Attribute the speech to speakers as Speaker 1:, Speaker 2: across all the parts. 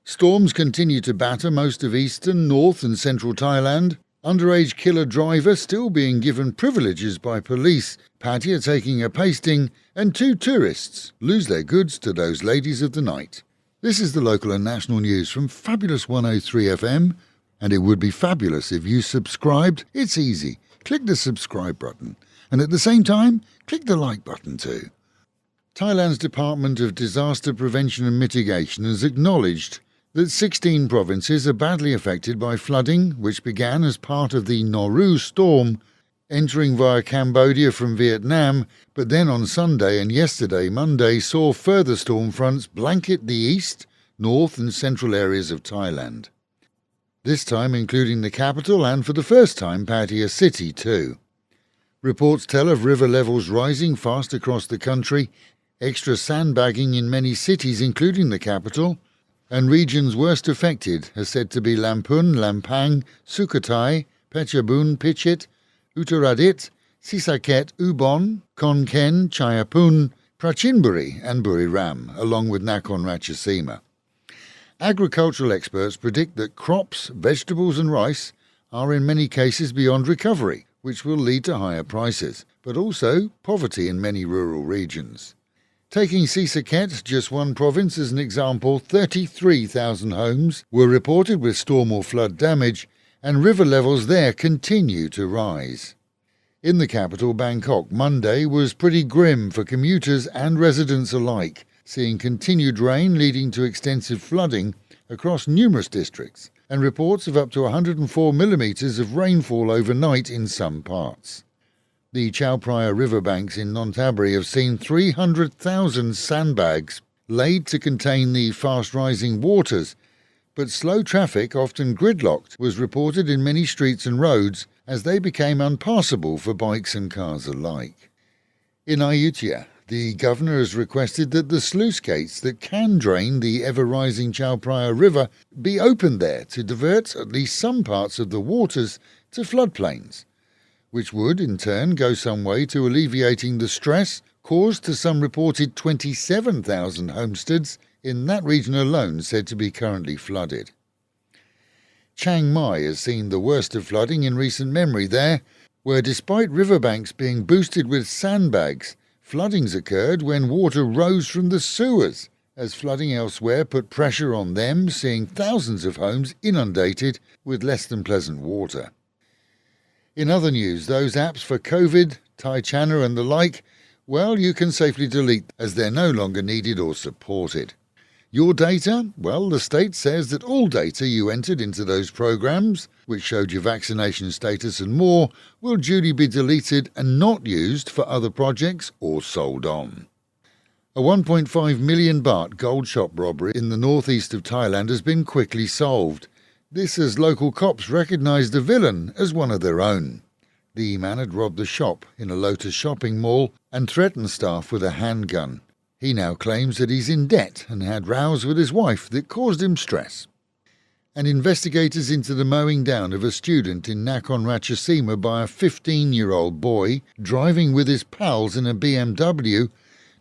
Speaker 1: Storms continue to batter most of eastern, north and central Thailand. Underage killer driver still being given privileges by police, Pattaya taking a pasting, and 2 tourists lose their goods to those ladies of the night. This is the local and national news from Fabulous 103 FM, and it would be fabulous if you subscribed. It's easy. Click the subscribe button, and at the same time, click the like button too. Thailand's Department of Disaster Prevention and Mitigation has acknowledged that 16 provinces are badly affected by flooding, which began as part of the NORU storm entering via Cambodia from Vietnam, but then on Sunday and yesterday, Monday, saw further storm fronts blanket the east, north and central areas of Thailand. This time including the capital and for the first time Pattaya city too. Reports tell of river levels rising fast across the country, extra sandbagging in many cities including the capital, and regions worst affected are said to be Lamphun, Lampang, Sukhothai, Phetchabun, Pichit, Uttaradit, Sisaket, Ubon, Khon Khen, Chaiyapum, Prachinburi and Buriram, along with Nakhon Ratchasima. Agricultural experts predict that crops, vegetables and rice are in many cases beyond recovery, which will lead to higher prices, but also poverty in many rural regions. Taking Sisaket, just one province, as an example, 33,000 homes were reported with storm or flood damage, and river levels there continue to rise. In the capital, Bangkok, Monday was pretty grim for commuters and residents alike, seeing continued rain leading to extensive flooding across numerous districts, and reports of up to 104 millimetres of rainfall overnight in some parts. The Chao Phraya riverbanks in Nonthaburi have seen 300,000 sandbags laid to contain the fast-rising waters, but slow traffic, often gridlocked, was reported in many streets and roads as they became unpassable for bikes and cars alike. In Ayutthaya, the governor has requested that the sluice gates that can drain the ever-rising Chao Phraya river be opened there to divert at least some parts of the waters to floodplains, which would, in turn, go some way to alleviating the stress caused to some reported 27,000 homesteads in that region alone said to be currently flooded. Chiang Mai has seen the worst of flooding in recent memory there, where despite riverbanks being boosted with sandbags, floodings occurred when water rose from the sewers, as flooding elsewhere put pressure on them, seeing thousands of homes inundated with less than pleasant water. In other news, those apps for COVID, Thai Channel and the like, well, you can safely delete as they're no longer needed or supported. Your data? Well, the state says that all data you entered into those programs, which showed your vaccination status and more, will duly be deleted and not used for other projects or sold on. A 1.5 million baht gold shop robbery in the northeast of Thailand has been quickly solved. This as local cops recognised the villain as one of their own. The man had robbed the shop in a Lotus shopping mall and threatened staff with a handgun. He now claims that he's in debt and had rows with his wife that caused him stress. And investigators into the mowing down of a student in Nakhon Ratchasima by a 15-year-old boy driving with his pals in a BMW,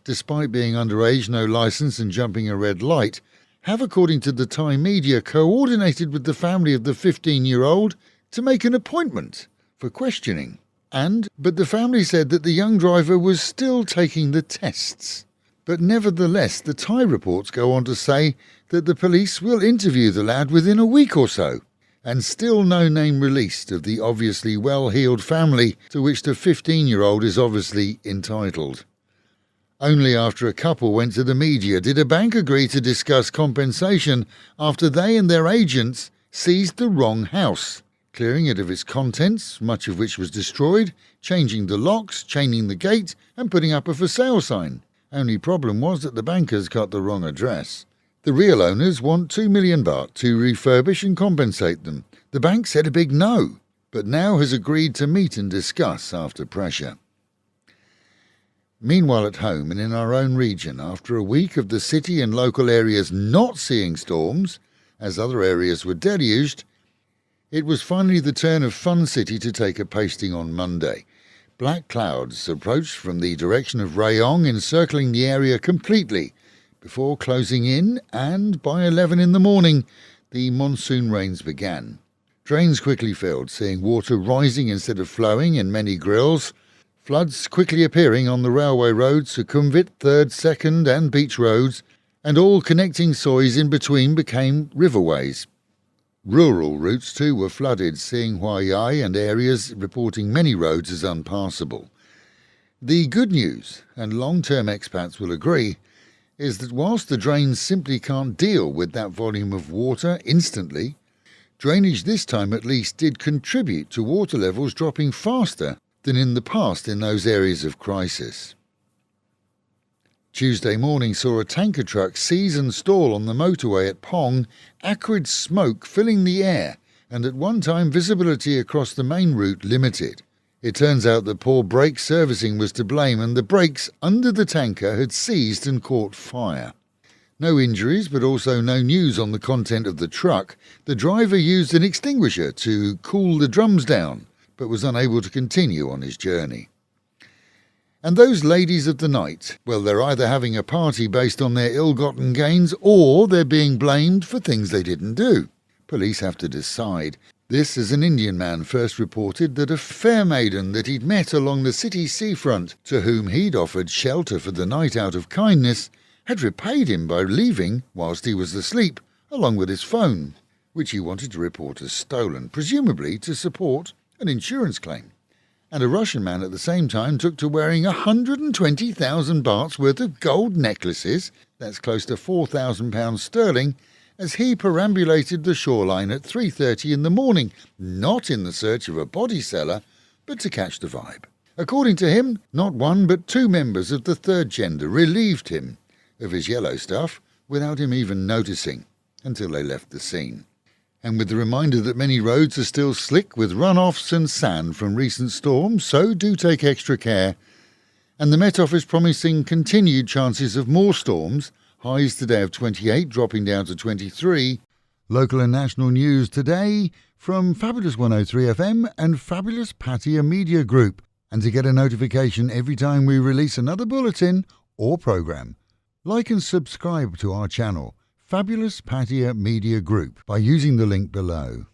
Speaker 1: despite being underage, no licence and jumping a red light, have, according to the Thai media, coordinated with the family of the 15-year-old to make an appointment for questioning. But the family said that the young driver was still taking the tests. But nevertheless, the Thai reports go on to say that the police will interview the lad within a week or so, and still no name released of the obviously well-heeled family to which the 15-year-old is obviously entitled. Only after a couple went to the media did a bank agree to discuss compensation after they and their agents seized the wrong house, clearing it of its contents, much of which was destroyed, changing the locks, chaining the gate and putting up a for sale sign. Only problem was that the bankers got the wrong address. The real owners want 2 million baht to refurbish and compensate them. The bank said a big no, but now has agreed to meet and discuss after pressure. Meanwhile at home and in our own region, after a week of the city and local areas not seeing storms, as other areas were deluged, it was finally the turn of Fun City to take a pasting on Monday. Black clouds approached from the direction of Rayong, encircling the area completely, before closing in, and by 11 in the morning, the monsoon rains began. Drains quickly filled, seeing water rising instead of flowing in many grills. Floods quickly appearing on the railway roads, Sukhumvit, 3rd, 2nd and beach roads, and all connecting sois in between became riverways. Rural routes too were flooded, seeing Hua Yai and areas reporting many roads as unpassable. The good news, and long-term expats will agree, is that whilst the drains simply can't deal with that volume of water instantly, drainage this time at least did contribute to water levels dropping faster than in the past in those areas of crisis. Tuesday morning saw a tanker truck seize and stall on the motorway at Pong, acrid smoke filling the air, and at one time visibility across the main route limited. It turns out that poor brake servicing was to blame, and the brakes under the tanker had seized and caught fire. No injuries, but also no news on the content of the truck. The driver used an extinguisher to cool the drums down, but was unable to continue on his journey. And those ladies of the night, well, they're either having a party based on their ill-gotten gains, or they're being blamed for things they didn't do. Police have to decide. This is an Indian man first reported that a fair maiden that he'd met along the city seafront, to whom he'd offered shelter for the night out of kindness, had repaid him by leaving whilst he was asleep, along with his phone, which he wanted to report as stolen, presumably to support an insurance claim. And a Russian man at the same time took to wearing 120,000 bahts worth of gold necklaces, that's close to £4,000 sterling, as he perambulated the shoreline at 3:30 in the morning, not in the search of a body seller, but to catch the vibe. According to him, not one but two members of the third gender relieved him of his yellow stuff without him even noticing, until they left the scene. And with the reminder that many roads are still slick with runoffs and sand from recent storms, so do take extra care. And the Met Office promising continued chances of more storms, highs today of 28 dropping down to 23. Local and national news today from Fabulous 103 FM and Fabulous Pattaya Media Group. And to get a notification every time we release another bulletin or programme, like and subscribe to our channel, Fabulous Pattaya Media Group, by using the link below.